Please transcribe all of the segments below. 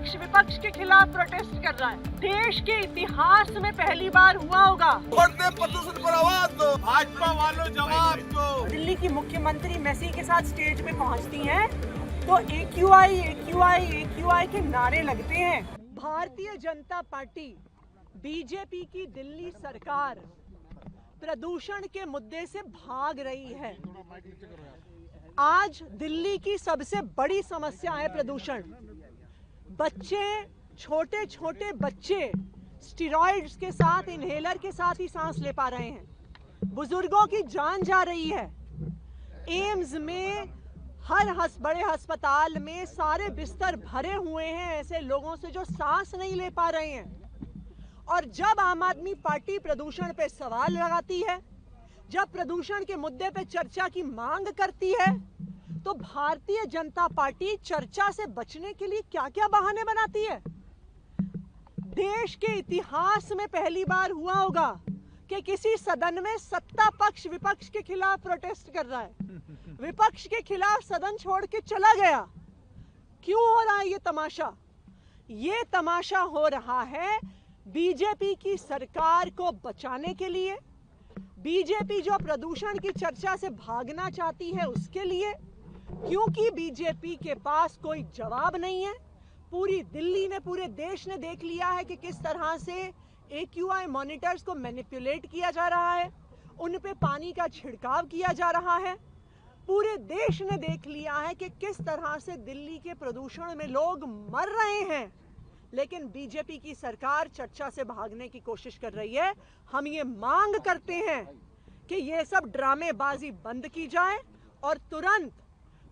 पक्ष विपक्ष के खिलाफ प्रोटेस्ट कर रहा है। देश के इतिहास में पहली बार हुआ होगा। बढ़ते प्रदूषण पर आवाज दो, भाजपा वालों जवाब दो। दिल्ली की मुख्यमंत्री मेसी के साथ स्टेज पे पहुंचती हैं तो AQI के नारे लगते हैं। भारतीय जनता पार्टी बीजेपी की दिल्ली सरकार प्रदूषण के मुद्दे से भाग रही है। आज दिल्ली की सबसे बड़ी समस्या है प्रदूषण। बच्चे, छोटे छोटे बच्चे स्टेरॉइड्स के साथ, इनहेलर के साथ ही सांस ले पा रहे हैं। बुजुर्गों की जान जा रही है। एम्स में, हर बड़े अस्पताल में सारे बिस्तर भरे हुए हैं ऐसे लोगों से जो सांस नहीं ले पा रहे हैं। और जब आम आदमी पार्टी प्रदूषण पे सवाल लगाती है, जब प्रदूषण के मुद्दे पे चर्चा की मांग करती है, तो भारतीय जनता पार्टी चर्चा से बचने के लिए क्या क्या बहाने बनाती है। देश के इतिहास में पहली बार हुआ होगा कि किसी सदन में सत्ता पक्ष विपक्ष के खिलाफ प्रोटेस्ट कर रहा है, विपक्ष के खिलाफ सदन छोड़ के चला गया। क्यों हो रहा है ये तमाशा? ये तमाशा हो रहा है बीजेपी की सरकार को बचाने के लिए। बीजेपी जो प्रदूषण की चर्चा से भागना चाहती है उसके लिए, क्योंकि बीजेपी के पास कोई जवाब नहीं है। पूरी दिल्ली ने, पूरे देश ने देख लिया है कि किस तरह से AQI मॉनिटर्स को मैनिपुलेट किया जा रहा है, उन पे पानी का छिड़काव किया जा रहा है। पूरे देश ने देख लिया है कि किस तरह से दिल्ली के प्रदूषण में लोग मर रहे हैं। लेकिन बीजेपी की सरकार चर्चा से भागने की कोशिश कर रही है। हम ये मांग करते हैं कि ये सब ड्रामेबाजी बंद की जाए और तुरंत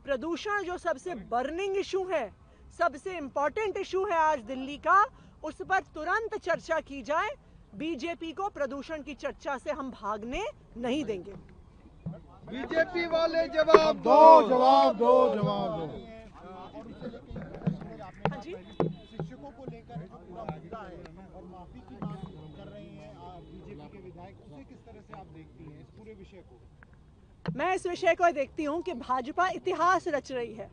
प्रदूषण जो सबसे बर्निंग इशू है, सबसे इंपॉर्टेंट इशू है आज दिल्ली का, उस पर तुरंत चर्चा की जाए। बीजेपी को प्रदूषण की चर्चा से हम भागने नहीं देंगे। बीजेपी वाले जवाब दो, जवाब दो, जवाब दो। हाँ जी, शिक्षकों को लेकर जो पूरा मुद्दा है और माफी की मांग कर रहे हैं बीजेपी के विधायक, उसे किस तरह से आप देखती हैं इस पूरे विषय को? मैं इस विषय को देखती हूँ कि भाजपा इतिहास रच रही है।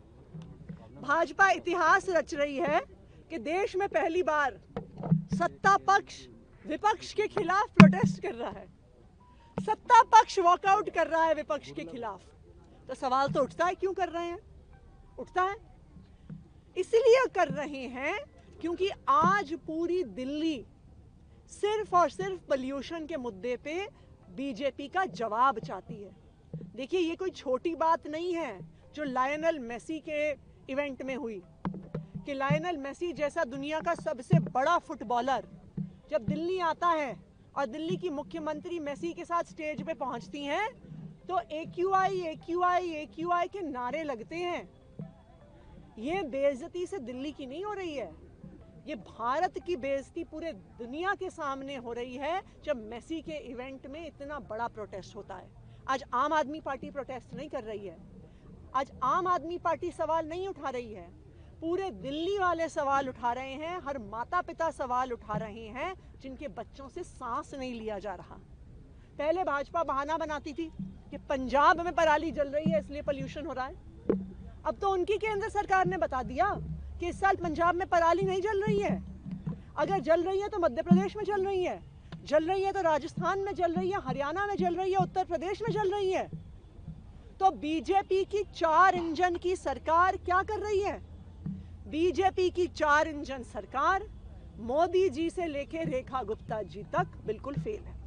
भाजपा इतिहास रच रही है कि देश में पहली बार सत्ता पक्ष विपक्ष के खिलाफ प्रोटेस्ट कर रहा है। सत्ता पक्ष वॉकआउट कर रहा है विपक्ष के खिलाफ। तो सवाल तो उठता है, क्यों कर रहे हैं? उठता है इसलिए कर रहे हैं क्योंकि आज पूरी दिल्ली सिर्फ और सिर्फ पोल्यूशन के मुद्दे पे बीजेपी का जवाब चाहती है। देखिए, ये कोई छोटी बात नहीं है जो लायनल मेसी के इवेंट में हुई कि लायनल मेसी जैसा दुनिया का सबसे बड़ा फुटबॉलर जब दिल्ली आता है और दिल्ली की मुख्यमंत्री मेसी के साथ स्टेज पे पहुंचती हैं तो AQI के नारे लगते हैं। ये बेइज्जती से दिल्ली की नहीं हो रही है, ये भारत की बेइज्जती पूरे दुनिया के सामने हो रही है जब मेसी के इवेंट में इतना बड़ा प्रोटेस्ट होता है। आज आम आदमी पार्टी प्रोटेस्ट नहीं कर रही है, आज आम आदमी पार्टी सवाल नहीं उठा रही है, पूरे दिल्ली वाले सवाल उठा रहे हैं। हर माता पिता सवाल उठा रहे हैं जिनके बच्चों से सांस नहीं लिया जा रहा। पहले भाजपा बहाना बनाती थी कि पंजाब में पराली जल रही है इसलिए पोल्यूशन हो रहा है। अब तो उनकी केंद्र सरकार ने बता दिया कि इस साल पंजाब में पराली नहीं जल रही है। अगर जल रही है तो मध्य प्रदेश में जल रही है, जल रही है तो राजस्थान में जल रही है, हरियाणा में जल रही है, उत्तर प्रदेश में जल रही है। तो बीजेपी की 4 इंजन की सरकार क्या कर रही है? बीजेपी की 4 इंजन सरकार मोदी जी से लेके रेखा गुप्ता जी तक बिल्कुल फेल है।